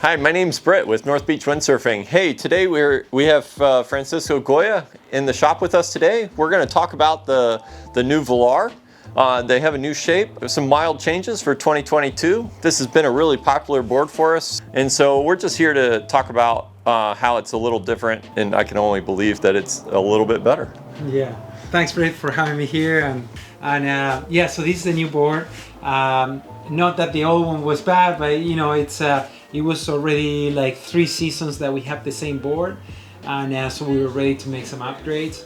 Hi, my name's Britt with North Beach Windsurfing. Hey, today we have Francisco Goya in the shop with us today. We're going to talk about the new Volar. They have a new shape, some mild changes for 2022. This has been a really popular board for us, and so we're just here to talk about how it's a little different, and I can only believe that it's a little bit better. Yeah, thanks Britt for having me here, and yeah, so this is the new board. Not that the old one was bad, but you know, it was already like 3 seasons that we have the same board, and so we were ready to make some upgrades.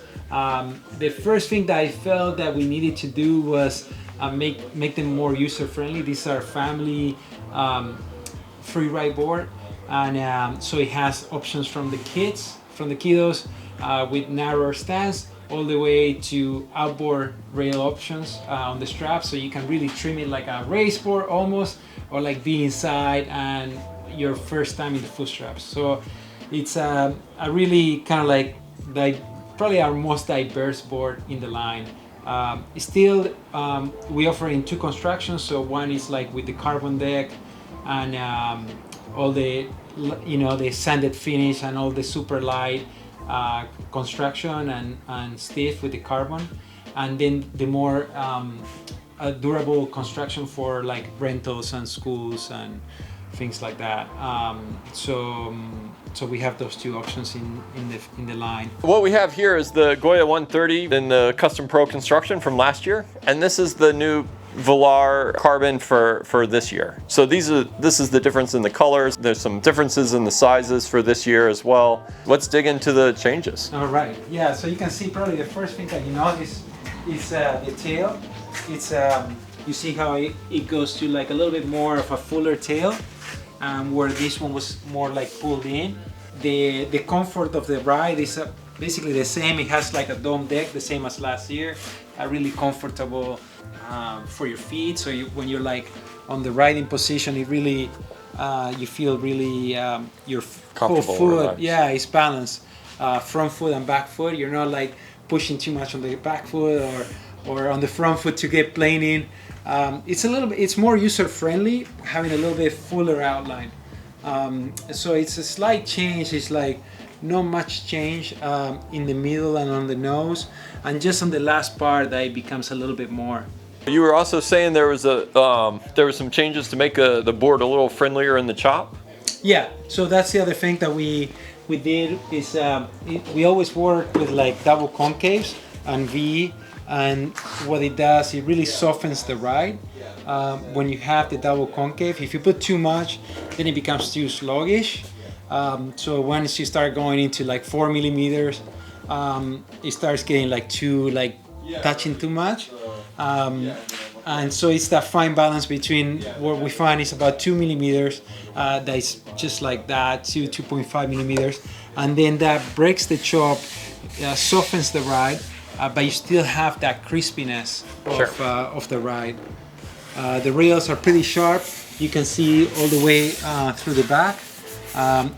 The first thing that I felt that we needed to do was make them more user-friendly. These are family free ride board, and so it has options from the kiddos with narrower stance all the way to outboard rail options on the strap, so you can really trim it like a race board almost, or like be inside and your first time in the foot straps. So it's a really kind of like probably our most diverse board in the line. Still, we offer in 2 constructions. So one is like with the carbon deck and all the the sanded finish and all the super light construction and stiff with the carbon, and then the more durable construction for like rentals and schools and things like that. So we have those 2 options in the line. What we have here is the Goya 130 in the Custom Pro construction from last year, and this is the new Volar carbon for this year. So this is the difference in the colors. There's some differences in the sizes for this year as well. Let's dig into the changes. All right. Yeah. So you can see probably the first thing that you notice is the tail. It's you see how it goes to like a little bit more of a fuller tail, where this one was more like pulled in. The comfort of the ride is basically the same. It has like a dome deck, the same as last year. Really comfortable for your feet. So when you're like on the riding position, it really you feel really your whole foot. Yeah, it's balanced, front foot and back foot. You're not like pushing too much on the back foot or on the front foot to get planing. It's more user friendly, having a little bit fuller outline. So it's a slight change. It's like not much change in the middle and on the nose, and just on the last part that it becomes a little bit more. You were also saying there was some changes to make the board a little friendlier in the chop. Yeah, so that's the other thing that we did is we always work with like double concaves and V, and what it does, it really softens the ride. When you have the double concave, if you put too much, then it becomes too sluggish. So once you start going into like 4 millimeters, it starts getting like touching too much. And so it's that fine balance between what we find is about 2 millimeters, that is just like that, 2.5 millimeters, and then that breaks the chop, softens the ride, but you still have that crispiness of the ride. The rails are pretty sharp. You can see all the way through the back.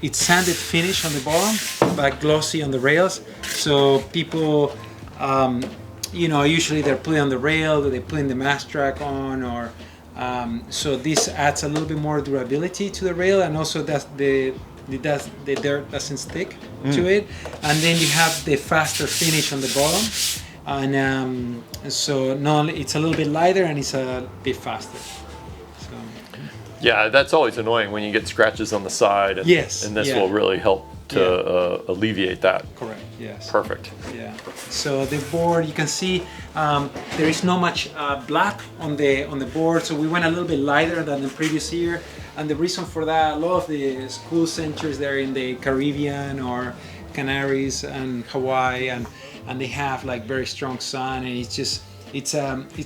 It's sanded finish on the bottom, but glossy on the rails. So people, usually they're putting on the rail, they're putting the mass track on, or so this adds a little bit more durability to the rail, and also that the dirt doesn't stick to it. And then you have the faster finish on the bottom, and so it's a little bit lighter and it's a bit faster. So. Yeah, that's always annoying when you get scratches on the side. And, yes. And this will really help to alleviate that. Correct. Yes. Perfect. Yeah. So the board, you can see there is not much black on the board, so we went a little bit lighter than the previous year. And the reason for that, a lot of the school centers there in the Caribbean or Canaries and Hawaii, and they have like very strong sun, and it's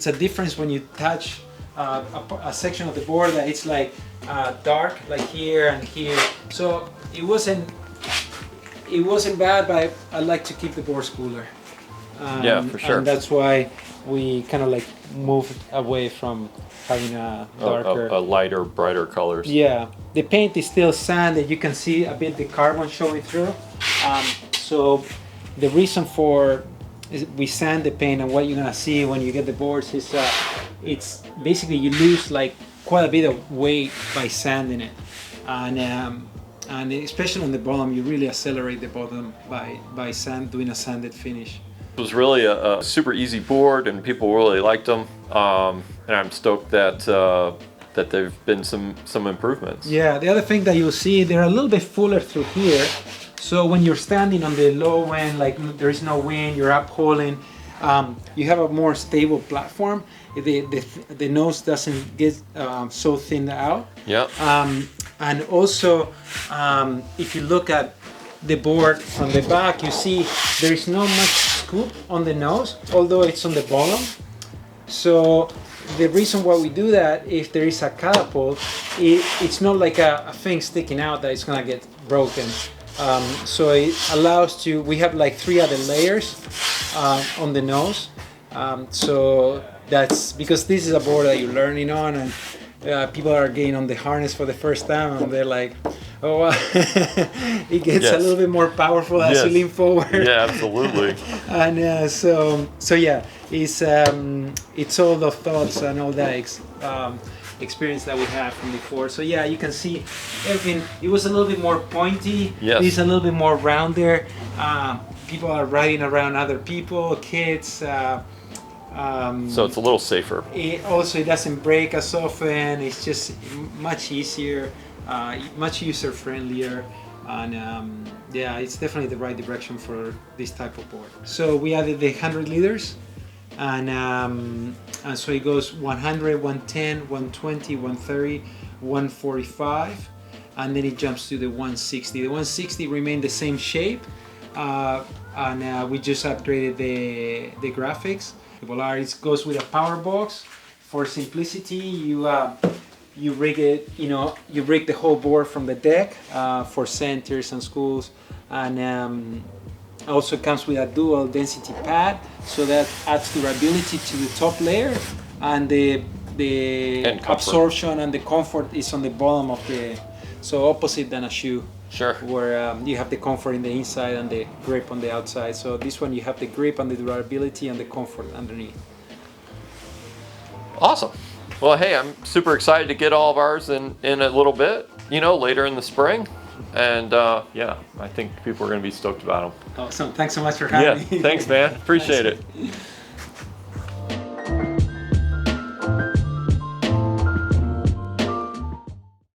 a difference when you touch a section of the board that it's like dark, like here and here. So it wasn't bad, but I like to keep the boards cooler. Yeah, for sure. And that's why we kind of like moved away from having a darker, a lighter, brighter colors. Yeah, the paint is still sanded. You can see a bit the carbon showing through. So the reason for we sand the paint, and what you're gonna see when you get the boards is it's basically you lose like quite a bit of weight by sanding it. and especially on the bottom, you really accelerate the bottom by doing a sanded finish. It was really a super easy board, and people really liked them. And I'm stoked that that there've been some improvements. Yeah, the other thing that you'll see, they're a little bit fuller through here. So when you're standing on the low end, like there is no wind, you're upholding, you have a more stable platform. The nose doesn't get so thinned out. Yeah. And also, if you look at the board from the back, you see there is not much scoop on the nose, although it's on the bottom. So the reason why we do that, if there is a catapult, it's not like a thing sticking out that it's gonna get broken. So it allows to, we have like 3 other layers on the nose. So that's because this is a board that you're learning on, and people are getting on the harness for the first time, and they're like, oh, it gets a little bit more powerful as you lean forward. Yeah, absolutely. And so yeah, it's all the thoughts and all that experience that we have from before. So yeah, you can see everything. It was a little bit more pointy. Yes. It's a little bit more round there. People are riding around other people, kids. So it's a little safer. It doesn't break as often. It's just much easier, much user friendlier, and yeah, it's definitely the right direction for this type of board. So we added the 100 liters, and so it goes 100, 110, 120, 130, 145, and then it jumps to the 160. The 160 remained the same shape, and we just upgraded the graphics. The Volar goes with a power box. For simplicity, you rig it, you rig the whole board from the deck for centers and schools, and also comes with a dual density pad, so that adds durability to the top layer, and the absorption and the comfort is on the bottom of the, so opposite than a shoe. Sure. Where you have the comfort in the inside and the grip on the outside. So this one you have the grip and the durability and the comfort underneath. Awesome. Well, hey, I'm super excited to get all of ours in a little bit, later in the spring. And yeah, I think people are going to be stoked about them. Awesome. Thanks so much for having me. Yeah, thanks, man. Appreciate it.